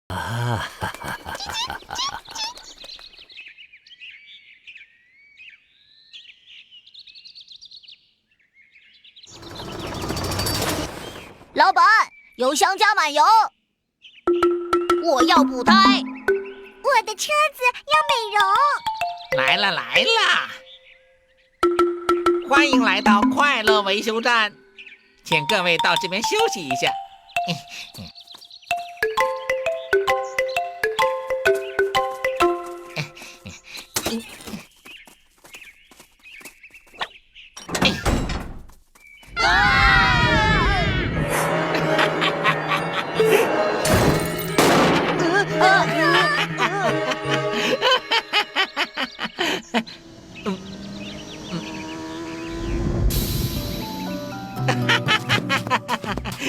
啊！老板，油箱加满油。我要补胎。我的车子要美容。来了来了！欢迎来到快乐维修站，请各位到这边休息一下。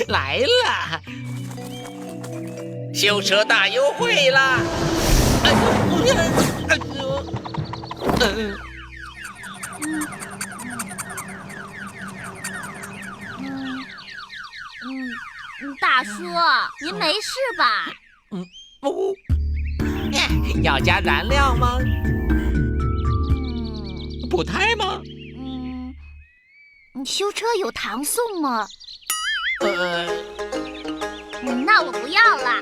来了，修车大优惠啦！大叔，您没事吧？不，要加燃料吗？补胎吗？修车有糖送吗？那我不要了。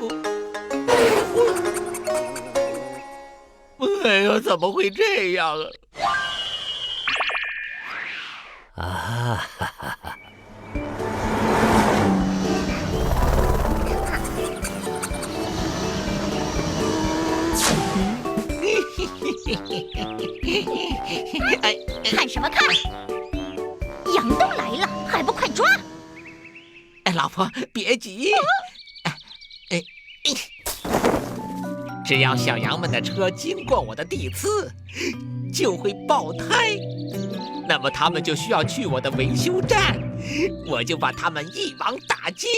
哎呦，怎么会这样啊？啊哈哈哈！看什么看？羊都来了，还不快抓！哎，老婆，别急。只要小羊们的车经过我的地刺，就会爆胎。那么他们就需要去我的维修站，我就把他们一网打尽。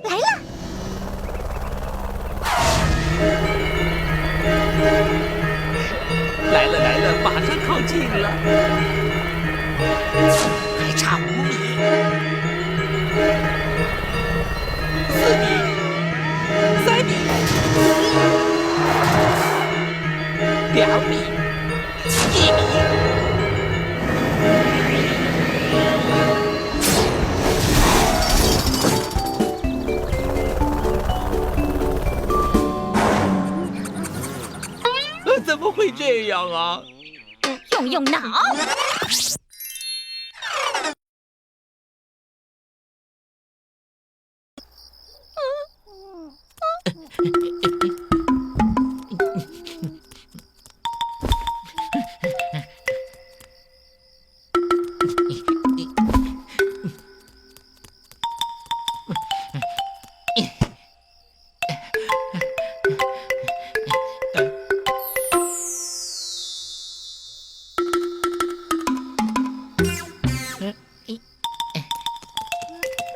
来了！来了来了，马上靠近了，还差5米、4米、3米、2米、1米。怎么会这样啊？用脑。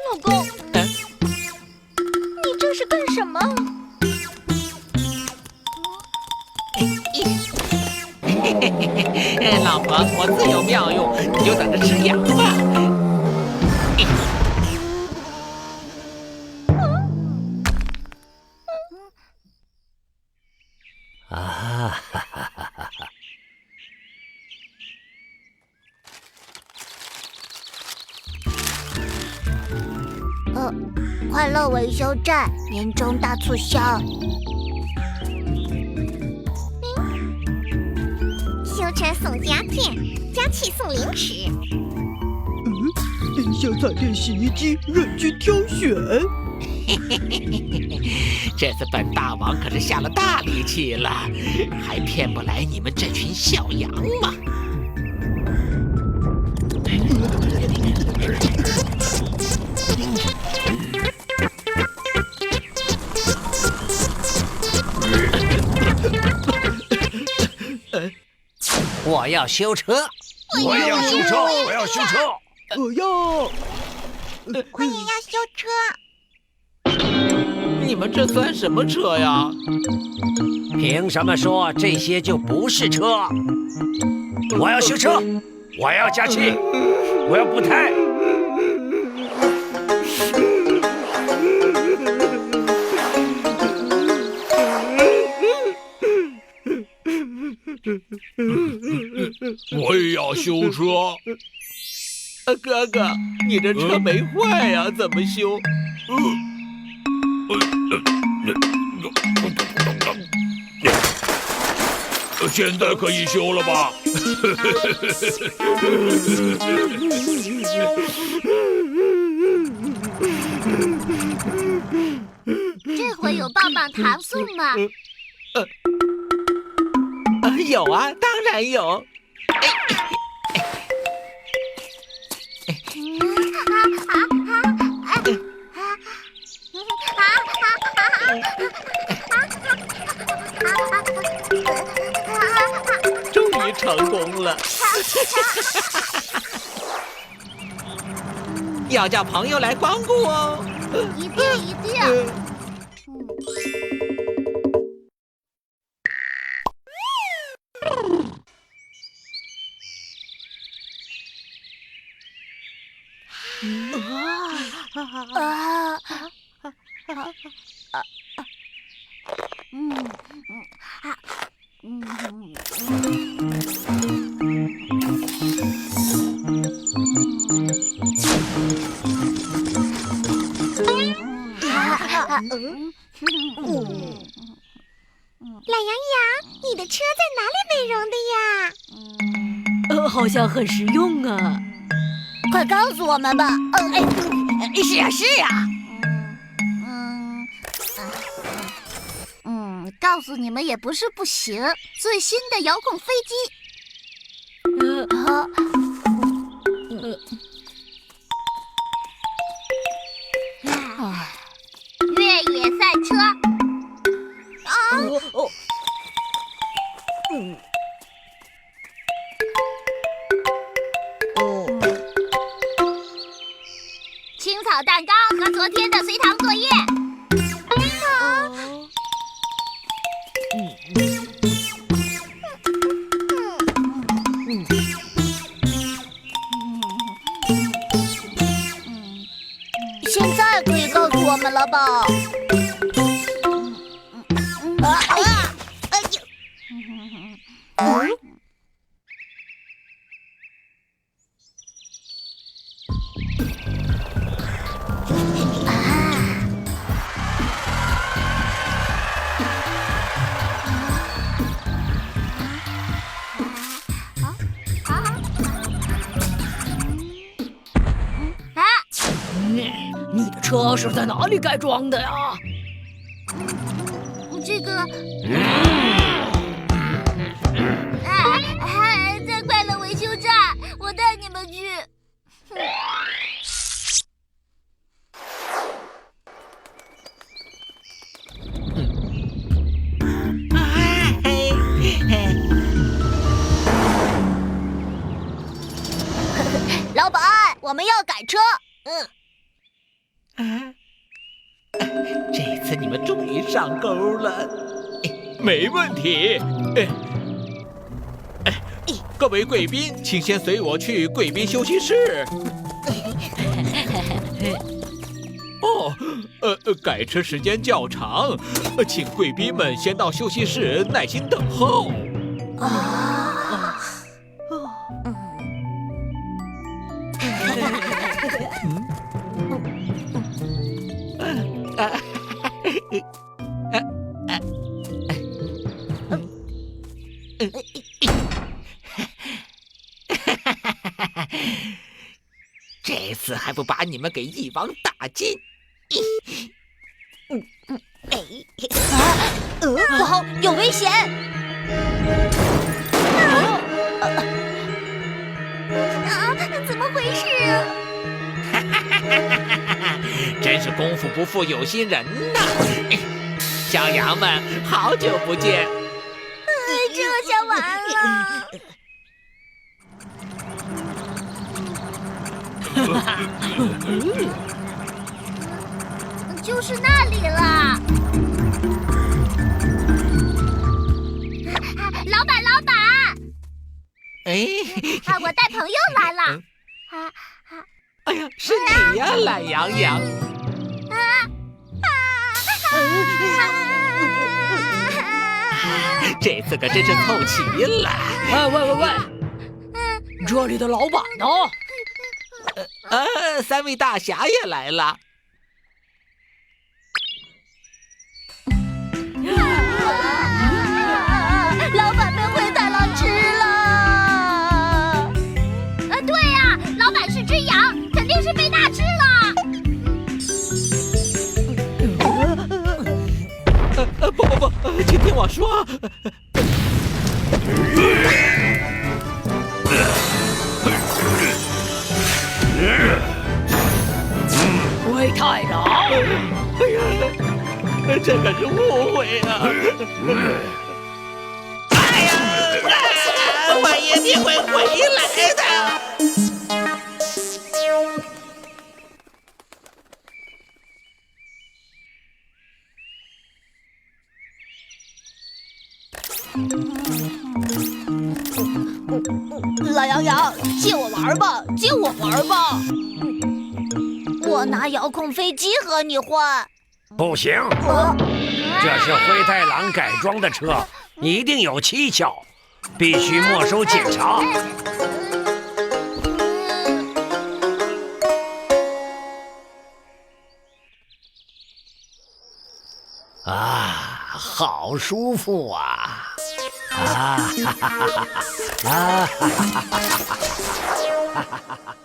老公，你这是干什么？老婆，我自有妙用，你就等着吃羊吧。啊哈哈哈哈！快乐维修站年终大促销，修车送家电，加气送零食。冰箱、彩电、洗衣机任君挑选。这次本大王可是下了大力气了，还骗不来你们这群小羊吗？我要修车，我也要修车，我要修车，我要。我也要修车。你们这算什么车呀？凭什么说这些就不是车？我要修车，我要加气，我要补胎，我也要修车。哥哥，你的车没坏呀，怎么修？现在可以修了吧？这回有棒棒糖送吗？有啊，当然有。终于成功了！要叫朋友来光顾哦。一定一定。懒羊羊，你的车在哪里美容的呀？好像很实用啊！快告诉我们吧。是呀，是呀。告诉你们也不是不行。最新的遥控飞机。越野赛车。青草蛋糕和昨天的随堂作业。现在可以告诉我们了吧？你的车是在哪里改装的呀？这个，在快乐维修站，我带你们去。老板，我们要改车。这次你们终于上钩了。没问题。各位贵宾，请先随我去贵宾休息室。改车时间较长，请贵宾们先到休息室耐心等候。这次还不把你们给一网打尽！不好，有危险！怎么回事啊？真是功夫不负有心人呐！小羊们，好久不见！这下完了。就是那里了。老板，老板！我带朋友来了。哎呀，是你呀，懒羊羊！这次可真是凑齐了！喂！这里的老板呢？三位大侠也来了。老板被灰太狼吃了。对呀，老板是只羊，肯定是被大吃了。不，请听我说。灰太狼，这可是误会啊！哎呀，我一定会回来的。懒羊羊，借我玩吧，借我玩吧。我拿遥控飞机和你换。不行，这是灰太狼改装的车，一定有蹊跷，必须没收检查。啊，好舒服啊！啊哈哈哈哈！啊哈哈哈哈！